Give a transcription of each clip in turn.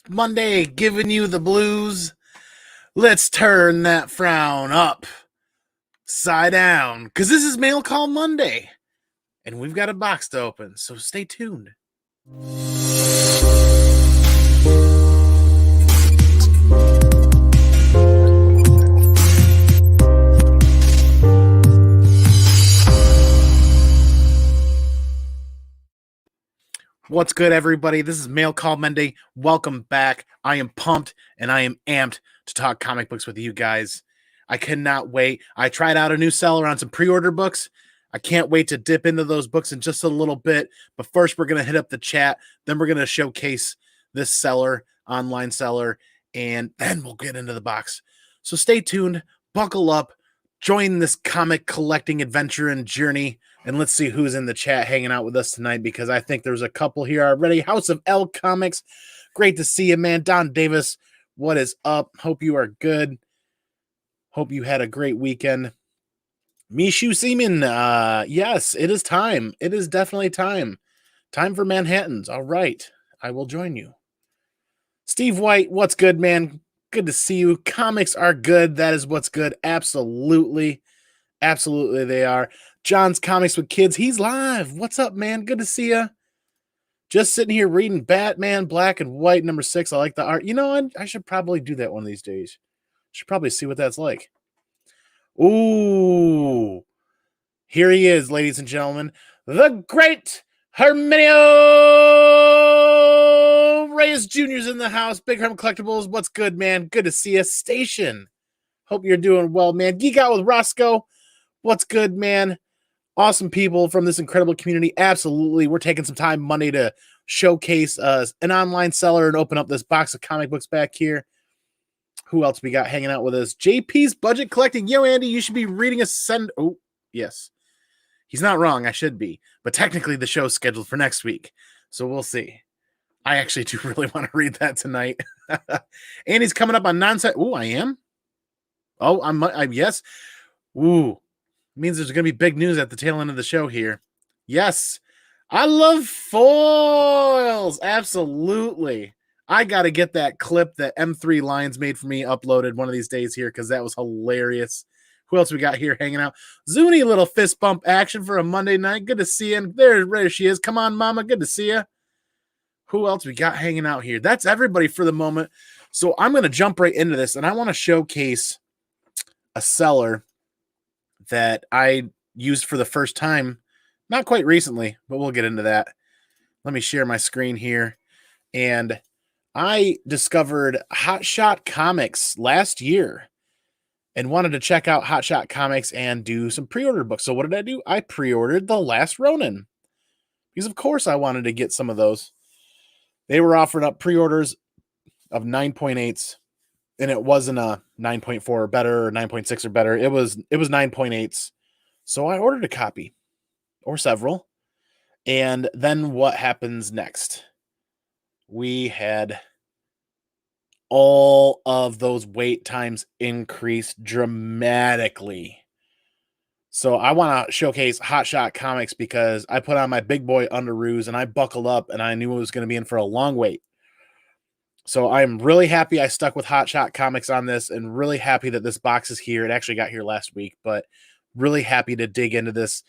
Monday giving you the blues. Let's turn that frown upside down, because this is Mail Call Monday, and we've got a box to open, so stay tuned. What's good, everybody? This is Mail Call Monday. Welcome back. I am pumped and I am amped to talk comic books with you guys. I cannot wait. I tried out a new seller on some pre-order books. I can't wait to dip into those books in just a little bit. But first, we're going to hit up the chat. Then we're going to showcase this seller, online seller, and then we'll get into the box. So stay tuned, buckle up, join this comic collecting adventure and journey. And let's see who's in the chat hanging out with us tonight, because I think there's a couple here already. House of L Comics. Great to see you, man. Don Davis, what is up? Hope you are good. Hope you had a great weekend. Mishu Seaman, yes, it is time. It is definitely time. Time for Manhattans. All right. I will join you. Steve White, what's good, man? Good to see you. Comics are good. That is what's good. Absolutely. Absolutely, they are. John's Comics with Kids. He's live. What's up, man? Good to see you. Just sitting here reading Batman Black and White #6. I like the art. You know, I should probably do that one of these days. Should probably see what that's like. Ooh. Here he is, ladies and gentlemen. The great Herminio Reyes Jr.'s in the house. Big Herm Collectibles. What's good, man? Good to see you. Station. Hope you're doing well, man. Geek Out with Roscoe. What's good, man? Awesome people from this incredible community. Absolutely. We're taking some time Monday to showcase an online seller and open up this box of comic books back here. Who else we got hanging out with us? JP's Budget Collecting. Yo, Andy, you should be reading a send. Oh, yes. He's not wrong. I should be. But technically, the show's scheduled for next week. So we'll see. I actually do really want to read that tonight. Andy's coming up on nonsense. Oh, I am? Oh, I'm yes. Ooh. Means there's going to be big news at the tail end of the show here. Yes. I love foils. Absolutely. I got to get that clip that M3 Lions made for me uploaded one of these days here, because that was hilarious. Who else we got here hanging out? Zuni, little fist bump action for a Monday night. Good to see you. There she is. Come on, mama. Good to see you. Who else we got hanging out here? That's everybody for the moment. So I'm going to jump right into this, and I want to showcase a seller that I used for the first time, not quite recently, but we'll get into that. Let me share my screen here. And I discovered Hot Shot Comics last year and wanted to check out Hot Shot Comics and do some pre-order books. So what did I do? I pre-ordered The Last Ronin, because of course I wanted to get some of those. They were offering up pre-orders of 9.8s. And it wasn't a 9.4 or better or 9.6 or better. It was 9.8s. So I ordered a copy or several. And then what happens next? We had all of those wait times increase dramatically. So I want to showcase Hot Shot Comics, because I put on my big boy underoos and I buckled up and I knew it was going to be in for a long wait. So I'm really happy I stuck with Hot Shot Comics on this, and really happy that this box is here. It actually got here last week, but really happy to dig into this.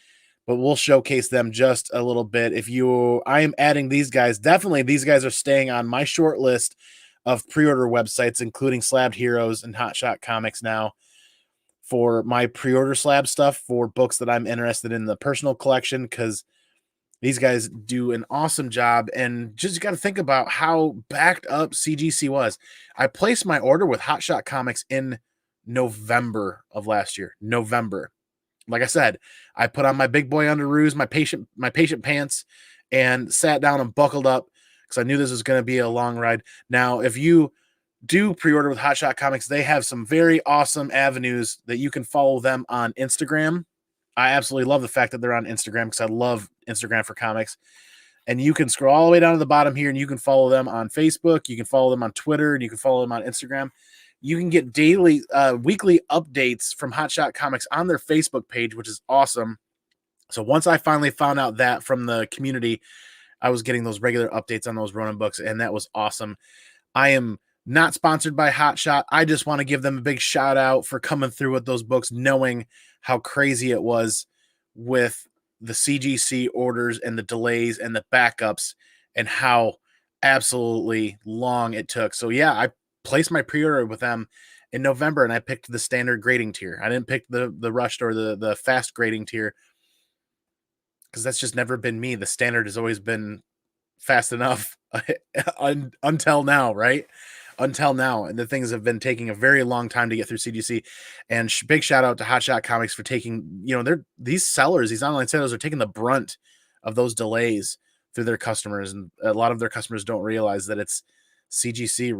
But we'll showcase them just a little bit. I am adding these guys. Definitely these guys are staying on my short list of pre-order websites, including Slabbed Heroes and Hot Shot Comics now, for my pre-order slab stuff for books that I'm interested in the personal collection, because these guys do an awesome job. And just got to think about how backed up CGC was. I placed my order with Hot Shot Comics in November of last year. November. Like I said, I put on my big boy underoos, my patient pants, and sat down and buckled up, because I knew this was going to be a long ride. Now, if you do pre-order with Hot Shot Comics, they have some very awesome avenues that you can follow them on Instagram. I absolutely love the fact that they're on Instagram, because I love Instagram for comics. And you can scroll all the way down to the bottom here, and you can follow them on Facebook. You can follow them on Twitter, and you can follow them on Instagram. You can get weekly updates from Hot Shot Comics on their Facebook page, which is awesome. So once I finally found out that from the community, I was getting those regular updates on those Ronin books, and that was awesome. I am not sponsored by Hot Shot. I just want to give them a big shout out for coming through with those books, knowing how crazy it was with the CGC orders and the delays and the backups and how absolutely long it took. So yeah, I placed my pre-order with them in November and I picked the standard grading tier. I didn't pick the rushed or the fast grading tier because that's just never been me. The standard has always been fast enough until now, right? Until now. And the things have been taking a very long time to get through CGC. And big shout out to Hot Shot Comics for taking, these sellers, these online sellers are taking the brunt of those delays through their customers. And a lot of their customers don't realize that it's CGC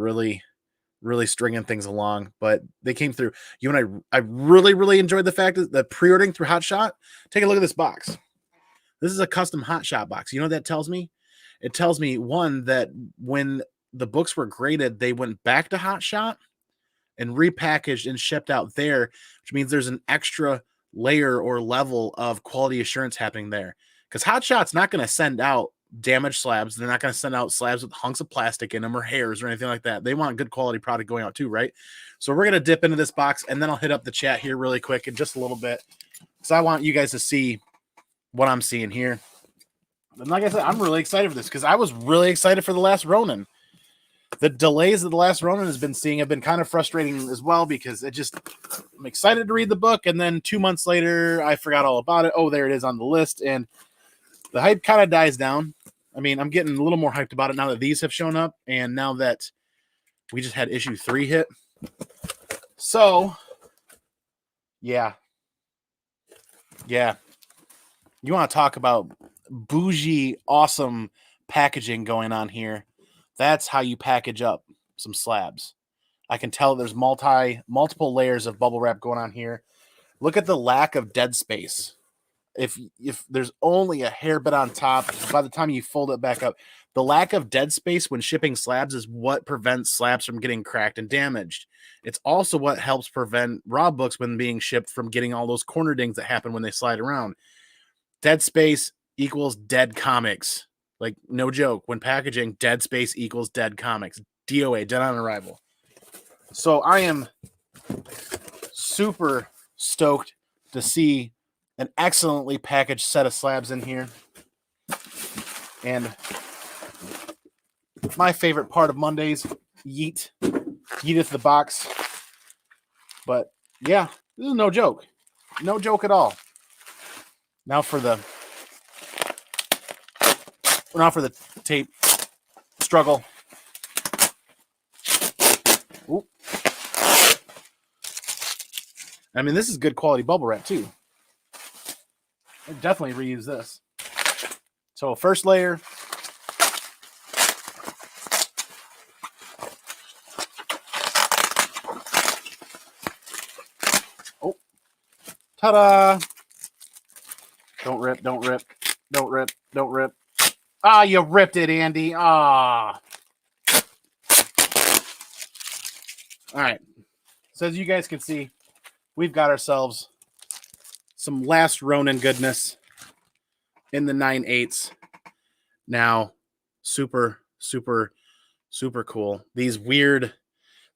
really stringing things along, but they came through. You and I really enjoyed the fact that the pre-ordering through Hot Shot. Take a look at this box. This is a custom Hot Shot box. You know what that tells me? It tells me, one, that when the books were graded, they went back to Hot Shot and repackaged and shipped out there, which means there's an extra layer or level of quality assurance happening there. Because Hot Shot's not going to send out damaged slabs. They're not going to send out slabs with hunks of plastic in them or hairs or anything like that. They want good quality product going out too, right? So we're going to dip into this box, and then I'll hit up the chat here really quick in just a little bit, because I want you guys to see what I'm seeing here. And like I said, I'm really excited for this because I was really excited for the last Ronin. The delays of the last Ronin has been seeing have been kind of frustrating as well, because I'm excited to read the book, and then 2 months later, I forgot all about it. Oh, there it is on the list, and the hype kind of dies down. I mean, I'm getting a little more hyped about it now that these have shown up, and now that we just had issue 3 hit. So, yeah. You want to talk about bougie, awesome packaging going on here. That's how you package up some slabs. I can tell there's multiple layers of bubble wrap going on here. Look at the lack of dead space. If there's only a hair bit on top, by the time you fold it back up, the lack of dead space when shipping slabs is what prevents slabs from getting cracked and damaged. It's also what helps prevent raw books when being shipped from getting all those corner dings that happen when they slide around. Dead space equals dead comics. Like, no joke. When packaging, dead space equals dead comics. DOA, dead on arrival. So I am super stoked to see an excellently packaged set of slabs in here. And my favorite part of Mondays, yeeteth the box. But yeah, this is no joke. No joke at all. Now for the tape struggle. Ooh. I mean, this is good quality bubble wrap too. I'd definitely reuse this. So first layer. Oh, ta-da! Don't rip, don't rip, don't rip, don't rip. Ah, you ripped it, Andy. Ah. All right. So as you guys can see, we've got ourselves some last Ronin goodness in the 9/8. Now, super cool. These are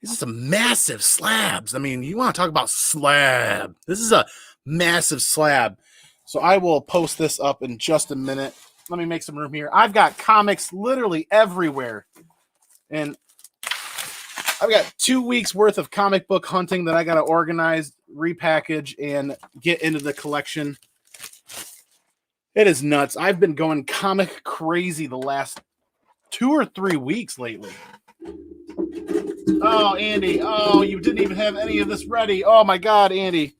some massive slabs. I mean, you want to talk about slab. This is a massive slab. So I will post this up in just a minute. Let me make some room here. I've got comics literally everywhere. And I've got 2 weeks worth of comic book hunting that I got to organize, repackage, and get into the collection. It is nuts. I've been going comic crazy the last 2 or 3 weeks lately. Oh, Andy. Oh, you didn't even have any of this ready. Oh, my God, Andy.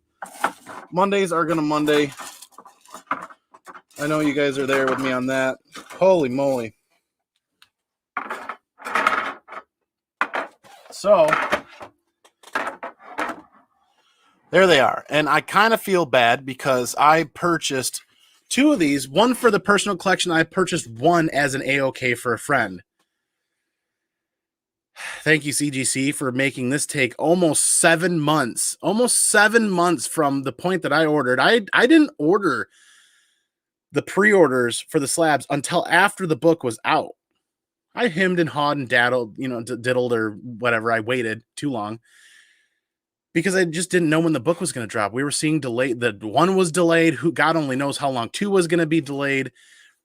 Mondays are going to Monday. I know you guys are there with me on that. Holy moly. So, there they are. And I kind of feel bad because I purchased 2 of these. One for the personal collection. I purchased one as an AOK for a friend. Thank you, CGC, for making this take almost 7 months. Almost 7 months from the point that I ordered. I didn't order the pre-orders for the slabs until after the book was out. I hemmed and hawed and daddled, diddled or whatever. I waited too long because I just didn't know when the book was going to drop. We were seeing delayed. The one was delayed. Who God only knows how long two was going to be delayed.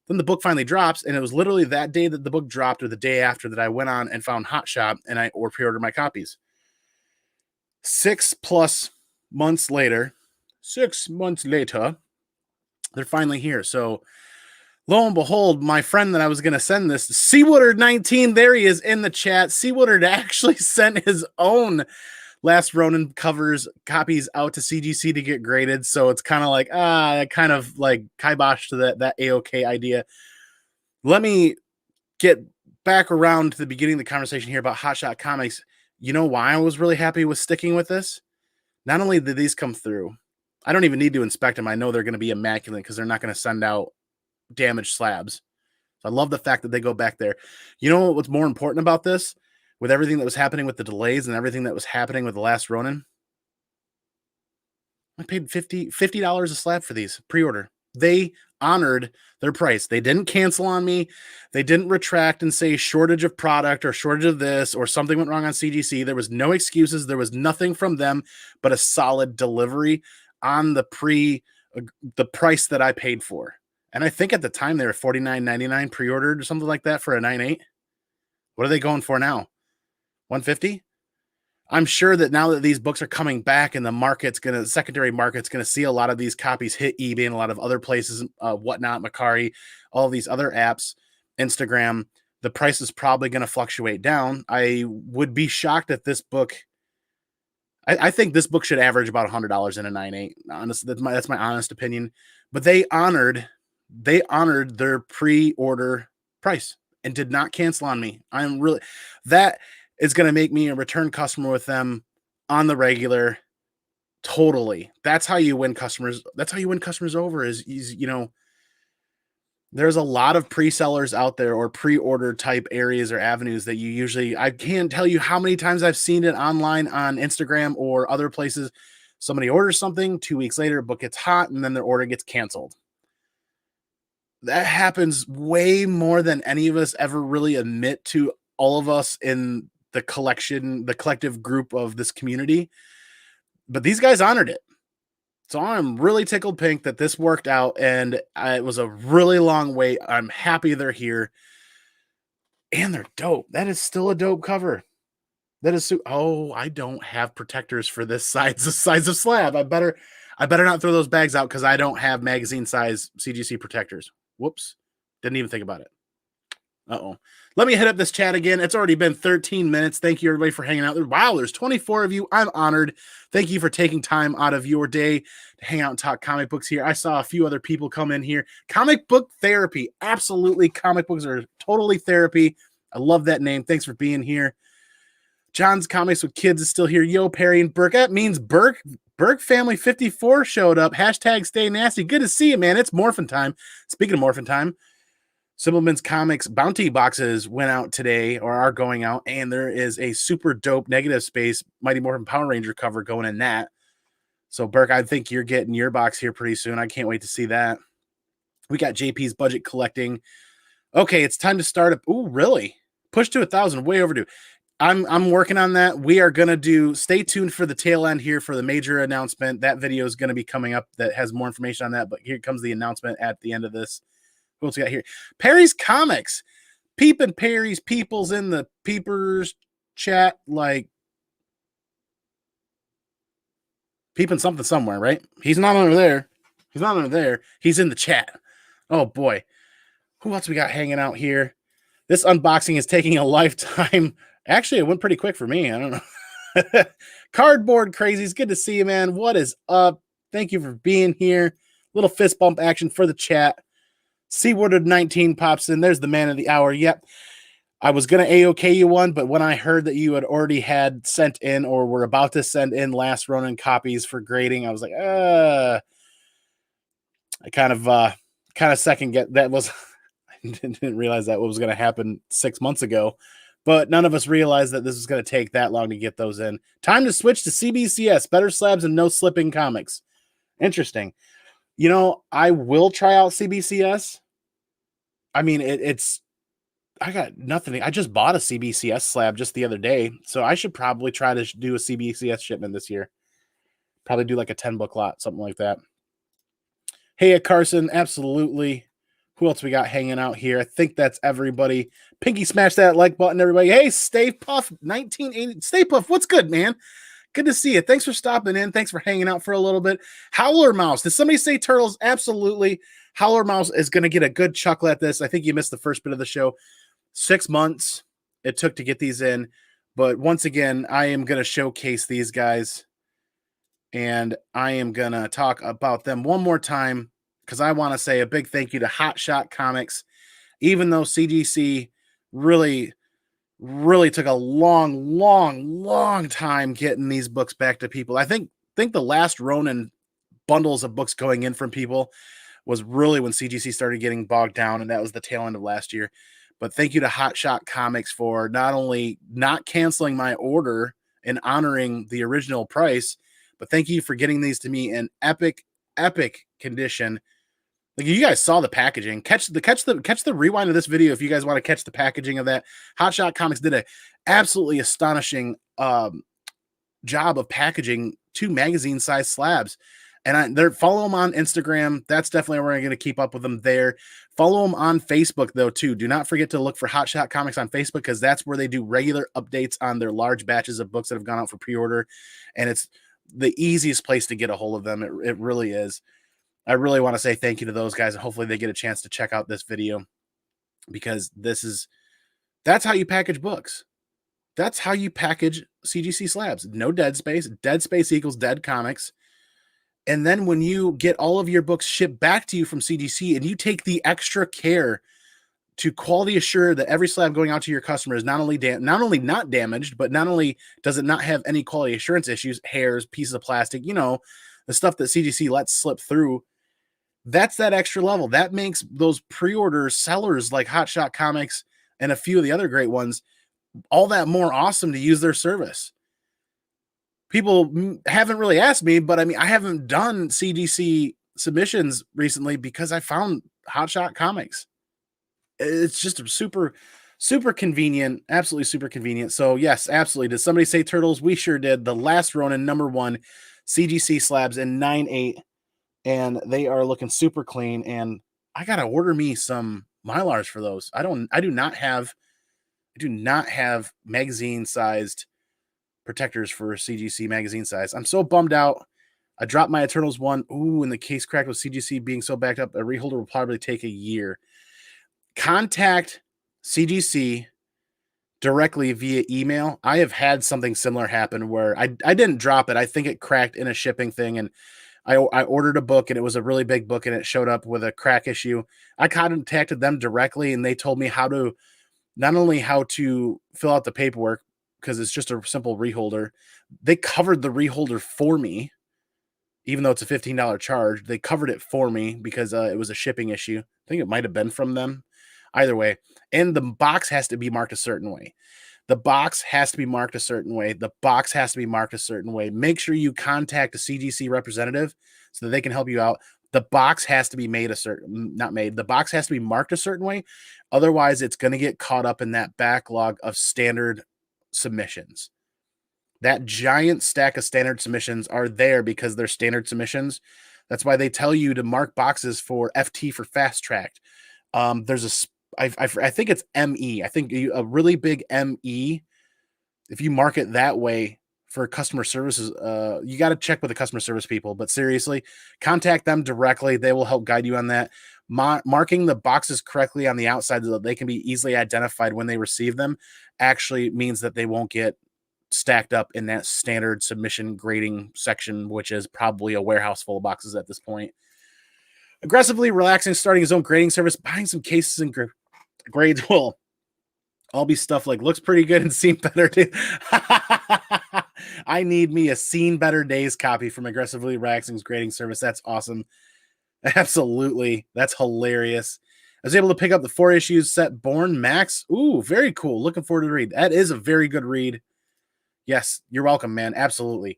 Then the book finally drops, and it was literally that day that the book dropped or the day after that I went on and found Hot Shop and I pre-ordered my copies. 6+ months later, 6 months later, they're finally here. So lo and behold, my friend that I was going to send this, Seawater19, there he is in the chat. Seawater actually sent his own Last Ronin copies out to CGC to get graded. So it's kind of like, kind of like kibosh to that AOK idea. Let me get back around to the beginning of the conversation here about Hot Shot Comics. You know why I was really happy with sticking with this? Not only did these come through, I don't even need to inspect them. I know they're going to be immaculate because they're not going to send out damaged slabs. So I love the fact that they go back there. You know what's more important about this? With everything that was happening with the delays and everything that was happening with the Last Ronin, I paid $50 a slab for these pre-order. They honored their price. They didn't cancel on me. They didn't retract and say shortage of product or shortage of this or something went wrong on CGC. There was no excuses. There was nothing from them but a solid delivery on the price that I paid for. And I think at the time they were $49.99 pre-ordered or something like that for a 9.8. What are they going for now? 150? I'm sure that now that these books are coming back and the secondary market's going to see a lot of these copies hit eBay and a lot of other places, whatnot, Macari, all these other apps, Instagram, the price is probably going to fluctuate down. I would be shocked if this book, I think this book should average about $100 in a 9.8. Honestly, that's my honest opinion. But they honored their pre-order price and did not cancel on me. That is going to make me a return customer with them on the regular. Totally. That's how you win customers. That's how you win customers over is there's a lot of pre-sellers out there or pre-order type areas or avenues that I can't tell you how many times I've seen it online on Instagram or other places. Somebody orders something, 2 weeks later, a book gets hot, and then their order gets canceled. That happens way more than any of us ever really admit to all of us in the collective group of this community. But these guys honored it. So I'm really tickled pink that this worked out, and it was a really long wait. I'm happy they're here. And they're dope. That is still a dope cover. That is I don't have protectors for this size of slab. I better not throw those bags out because I don't have magazine size CGC protectors. Whoops. Didn't even think about it. Uh-oh. Let me hit up this chat again. It's already been 13 minutes. Thank you, everybody, for hanging out there. Wow, there's 24 of you. I'm honored. Thank you for taking time out of your day to hang out and talk comic books here. I saw a few other people come in here. Comic book therapy. Absolutely. Comic books are totally therapy. I love that name. Thanks for being here. John's Comics with Kids is still here. Yo, Perry and Burke. That means Burke Family 54 showed up. Hashtag stay nasty. Good to see you, man. It's morphin' time. Speaking of morphin' time, Simpleman's Comics bounty boxes went out today or are going out, and there is a super dope Negative Space Mighty Morphin Power Ranger cover going in that. So, Burke, I think you're getting your box here pretty soon. I can't wait to see that. We got JP's budget collecting. Okay, it's time to start up. Ooh, really? Push to 1,000, way overdue. I'm working on that. We are going to stay tuned for the tail end here for the major announcement. That video is going to be coming up that has more information on that, but here comes the announcement at the end of this. What else we got here? Perry's Comics. Peeping Perry's people's in the peepers chat, like peeping something somewhere, right? He's not under there. He's in the chat. Oh boy. Who else we got hanging out here? This unboxing is taking a lifetime. Actually, it went pretty quick for me. I don't know. Cardboard Crazies. Good to see you, man. What is up? Thank you for being here. Little fist bump action for the chat. Seawater19 pops in. There's the man of the hour. Yep. I was going to AOK you one, but when I heard that you had already had sent in or were about to send in Last Ronin copies for grading, I was like, I kind of second get that was I didn't realize that was going to happen 6 months ago, but none of us realized that this was going to take that long to get those in. Time to switch to CBCS, better slabs and no slipping comics. Interesting. I will try out CBCS. I mean, it's I got nothing. I just bought a CBCS slab just the other day, so I should probably try to do a CBCS shipment this year. Probably do like a 10-book lot, something like that. Hey, Carson, absolutely. Who else we got hanging out here? I think that's everybody. Pinky, smash that like button, everybody. Hey, Stay Puff 1980. Stay Puff, what's good, man? Good to see you. Thanks for stopping in. Thanks for hanging out for a little bit. Howler Mouse. Did somebody say turtles? Absolutely. Howler Mouse is going to get a good chuckle at this. I think you missed the first bit of the show. 6 months it took to get these in. But once again, I am going to showcase these guys. And I am going to talk about them one more time because I want to say a big thank you to Hot Shot Comics. Even though CGC really took a long time getting these books back to people. I think the last Ronin bundles of books going in from people was really when CGC started getting bogged down, and that was the tail end of last year. But thank you to Hot Shot Comics for not only not canceling my order and honoring the original price, but thank you for getting these to me in epic condition. Like, you guys saw the packaging. Catch the rewind of this video if you guys want to catch the packaging of that. Hot Shot Comics did a absolutely astonishing job of packaging 2 magazine-sized slabs. And follow them on Instagram. That's definitely where I'm going to keep up with them there. Follow them on Facebook, though, too. Do not forget to look for Hot Shot Comics on Facebook because that's where they do regular updates on their large batches of books that have gone out for pre-order. And it's the easiest place to get a hold of them. It really is. I really want to say thank you to those guys, and hopefully they get a chance to check out this video because that's how you package books. That's how you package CGC slabs. No dead space. Dead space equals dead comics. And then when you get all of your books shipped back to you from CGC and you take the extra care to quality assure that every slab going out to your customer is not only not damaged, but not only does it not have any quality assurance issues, hairs, pieces of plastic, the stuff that CGC lets slip through. That's that extra level. That makes those pre-order sellers like Hot Shot Comics and a few of the other great ones all that more awesome to use their service. People haven't really asked me, but I mean, I haven't done CGC submissions recently because I found Hot Shot Comics. It's just super convenient, absolutely super convenient. So yes, absolutely. Did somebody say turtles? We sure did. The last Ronin #1 CGC slabs in 9/8. And they are looking super clean. And I gotta order me some Mylars for those. I do not have magazine sized protectors for CGC magazine size. I'm so bummed out. I dropped my Eternals one. Ooh, and the case cracked with CGC being so backed up. A reholder will probably take a year. Contact CGC directly via email. I have had something similar happen where I didn't drop it. I think it cracked in a shipping thing, and I ordered a book and it was a really big book and it showed up with a crack issue. I contacted them directly and they told me not only how to fill out the paperwork because it's just a simple reholder. They covered the reholder for me, even though it's a $15 charge. They covered it for me because it was a shipping issue. I think it might have been from them. Either way. And the box has to be marked a certain way. The box has to be marked a certain way. The box has to be marked a certain way. Make sure you contact a CGC representative so that they can help you out. The box has to be the box has to be marked a certain way. Otherwise, it's going to get caught up in that backlog of standard submissions. That giant stack of standard submissions are there because they're standard submissions. That's why they tell you to mark boxes for FT for fast tracked. There's I think it's ME. I think a really big ME, if you mark it that way for customer services, you got to check with the customer service people. But seriously, contact them directly. They will help guide you on that. Marking the boxes correctly on the outside so that they can be easily identified when they receive them actually means that they won't get stacked up in that standard submission grading section, which is probably a warehouse full of boxes at this point. Aggressively relaxing, starting his own grading service, buying some cases and grades will all be stuff like looks pretty good and seen better days. I need me a seen better days copy from Aggressively Relaxing's grading service. That's awesome. Absolutely. That's hilarious. I was able to pick up the 4 issues set Born Max. Ooh, very cool. Looking forward to the read. That is a very good read. Yes, you're welcome, man. Absolutely.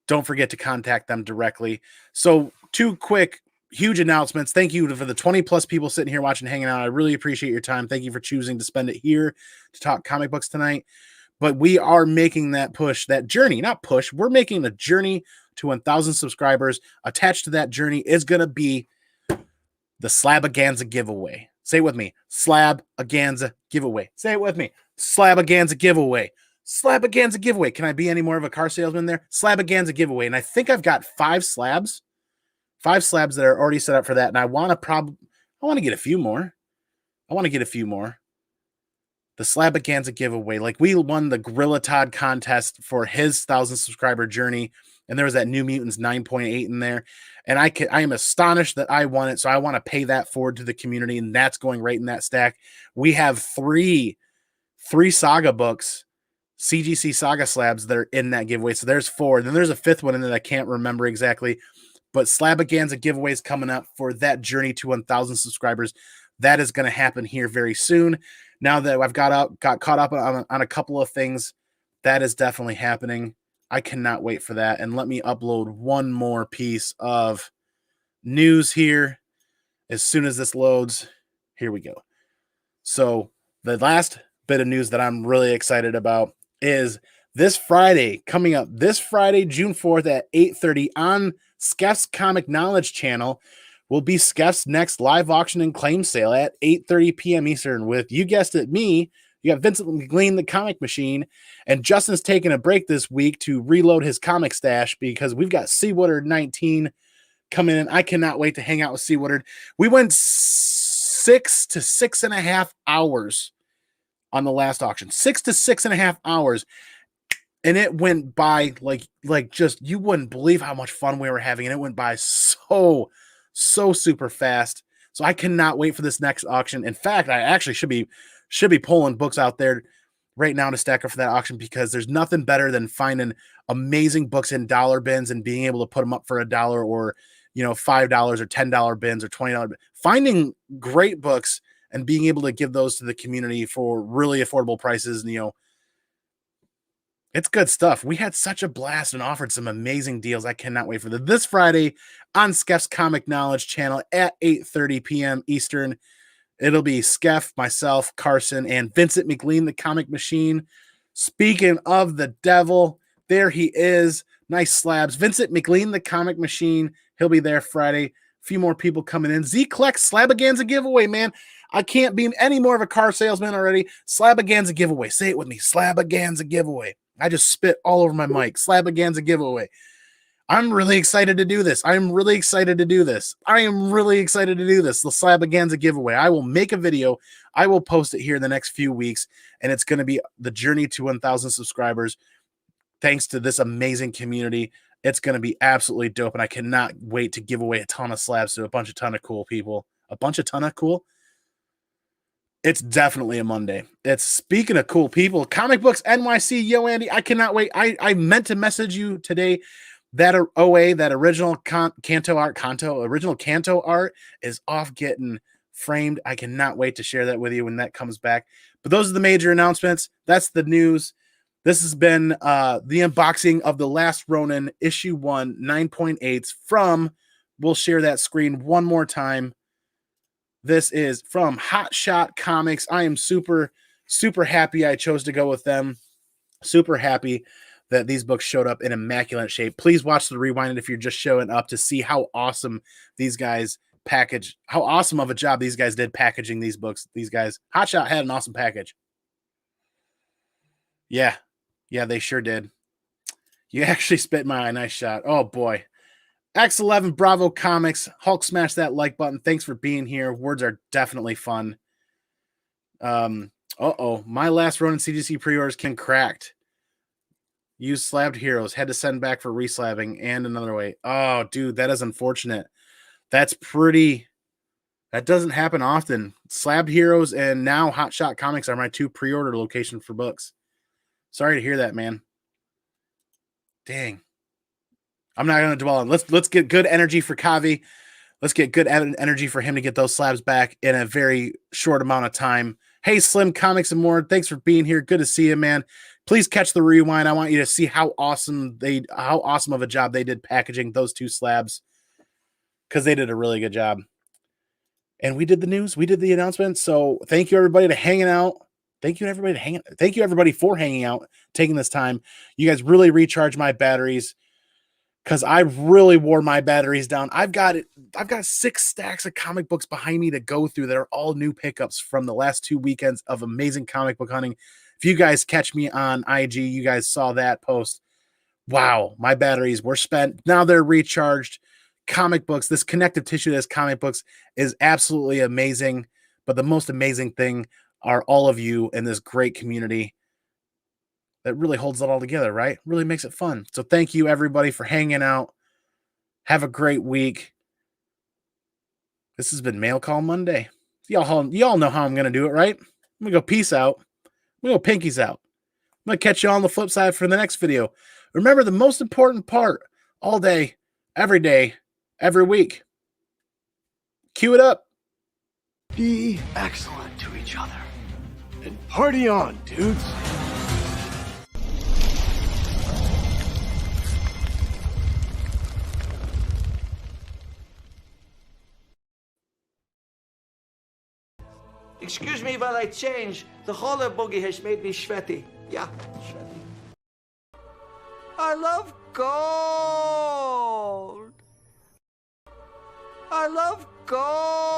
Don't forget to contact them directly. So 2 quick huge announcements. Thank you for the 20 plus people sitting here watching, hanging out. I really appreciate your time. Thank you for choosing to spend it here to talk comic books tonight. But we are making that push, that journey, not push. We're making a journey to 1,000 subscribers. Attached to that journey is going to be the Slabaganza giveaway. Say it with me. Slabaganza giveaway. Say it with me. Slabaganza giveaway. Slabaganza giveaway. Can I be any more of a car salesman there? Slabaganza giveaway. And I think I've got 5 slabs that are already set up for that. And I want to get a few more. The Slabaganza giveaway. Like, we won the Gorilla Todd contest for his 1,000 subscriber journey. And there was that New Mutants 9.8 in there. And I am astonished that I won it. So I want to pay that forward to the community. And that's going right in that stack. We have three saga books, CGC saga slabs that are in that giveaway. So there's 4. Then there's a 5th one in there that I can't remember exactly. But Slabaganza giveaway is coming up for that journey to 1,000 subscribers. That is going to happen here very soon. Now that I've got caught up on a couple of things, that is definitely happening. I cannot wait for that. And let me upload one more piece of news here as soon as this loads. Here we go. So the last bit of news that I'm really excited about is this Friday, coming up this Friday, June 4th at 8:30 on Skeft's Comic Knowledge channel will be Skeft's next live auction and claim sale at 8:30 p.m. Eastern with, you guessed it, me. You got Vincent McLean, the Comic Machine, and Justin's taking a break this week to reload his comic stash because we've got C. Woodard 19 coming in. I cannot wait to hang out with C. Woodard. We went 6 to 6.5 hours on the last auction. 6 to 6.5 hours. And it went by like just, you wouldn't believe how much fun we were having. And it went by so super fast. So I cannot wait for this next auction. In fact, I actually should be pulling books out there right now to stack up for that auction, because there's nothing better than finding amazing books in dollar bins and being able to put them up for $1 or, $5 or $10 bins or $20. Finding great books and being able to give those to the community for really affordable prices. And, it's good stuff. We had such a blast and offered some amazing deals. I cannot wait for this Friday on Skeft's Comic Knowledge channel at 8:30 p.m. Eastern. It'll be Skef, myself, Carson, and Vincent McLean, the Comic Machine. Speaking of the devil, there he is. Nice slabs. Vincent McLean, the Comic Machine. He'll be there Friday. A few more people coming in. Z-Klex Slabaganza giveaway, man. I can't be any more of a car salesman already. Slabaganza giveaway. Say it with me. Slabaganza giveaway. I just spit all over my mic. Slabaganza giveaway. I'm really excited to do this. The Slabaganza giveaway. I will make a video. I will post it here in the next few weeks, and it's going to be the journey to 1,000 subscribers. Thanks to this amazing community. It's going to be absolutely dope, and I cannot wait to give away a ton of slabs to a ton of cool people. It's definitely a Monday. It's, speaking of cool people, Comic Books NYC. Yo, Andy, I cannot wait. I meant to message you today. That OA, that original Kanto art is off getting framed. I cannot wait to share that with you when that comes back. But those are the major announcements. That's the news. This has been the unboxing of The Last Ronin, issue 1, 9.8s from, we'll share that screen one more time. This is from Hot Shot Comics. I am super happy I chose to go with them. Super happy that these books showed up in immaculate shape. Please watch the rewind if you're just showing up to see how awesome these guys package, how awesome of a job these guys did packaging these books. These guys, Hot Shot had an awesome package. Yeah, they sure did. You actually spit in my eye. Nice shot. Oh boy. X11 Bravo Comics. Hulk, smash that like button. Thanks for being here. Words are definitely fun. My last Ronin CGC pre-orders can cracked. Used slabbed heroes. Had to send back for reslabbing and another way. Oh, dude, that is unfortunate. That doesn't happen often. Slabbed heroes and now Hot Shot Comics are my 2 pre-order locations for books. Sorry to hear that, man. Dang. I'm not going to dwell on. Let's get good energy for Kavi. Let's get good energy for him to get those slabs back in a very short amount of time. Hey, Slim Comics and more. Thanks for being here. Good to see you, man. Please catch the rewind. I want you to see how awesome of a job they did packaging those 2 slabs. because they did a really good job. And we did the news, we did the announcement. So thank you everybody to hanging out. Thank you everybody to hanging. Thank you everybody for hanging out, taking this time. You guys really recharge my batteries because I really wore my batteries down. I've got 6 stacks of comic books behind me to go through that are all new pickups from the last 2 weekends of amazing comic book hunting. If you guys catch me on IG, you guys saw that post. Wow, my batteries were spent. Now they're recharged. Comic books, this connective tissue that is comic books is absolutely amazing. But the most amazing thing are all of you in this great community that really holds it all together, right? Really makes it fun. So thank you everybody for hanging out. Have a great week. This has been Mail Call Monday. Y'all know how I'm going to do it, right? I'm going to go peace out. I'm going to go pinkies out. I'm going to catch you on the flip side for the next video. Remember the most important part all day, every week. Cue it up. Be excellent to each other. And party on, dudes. Excuse me while I change. The holler boogie has made me sweaty. Yeah, sweaty. I love gold. I love gold.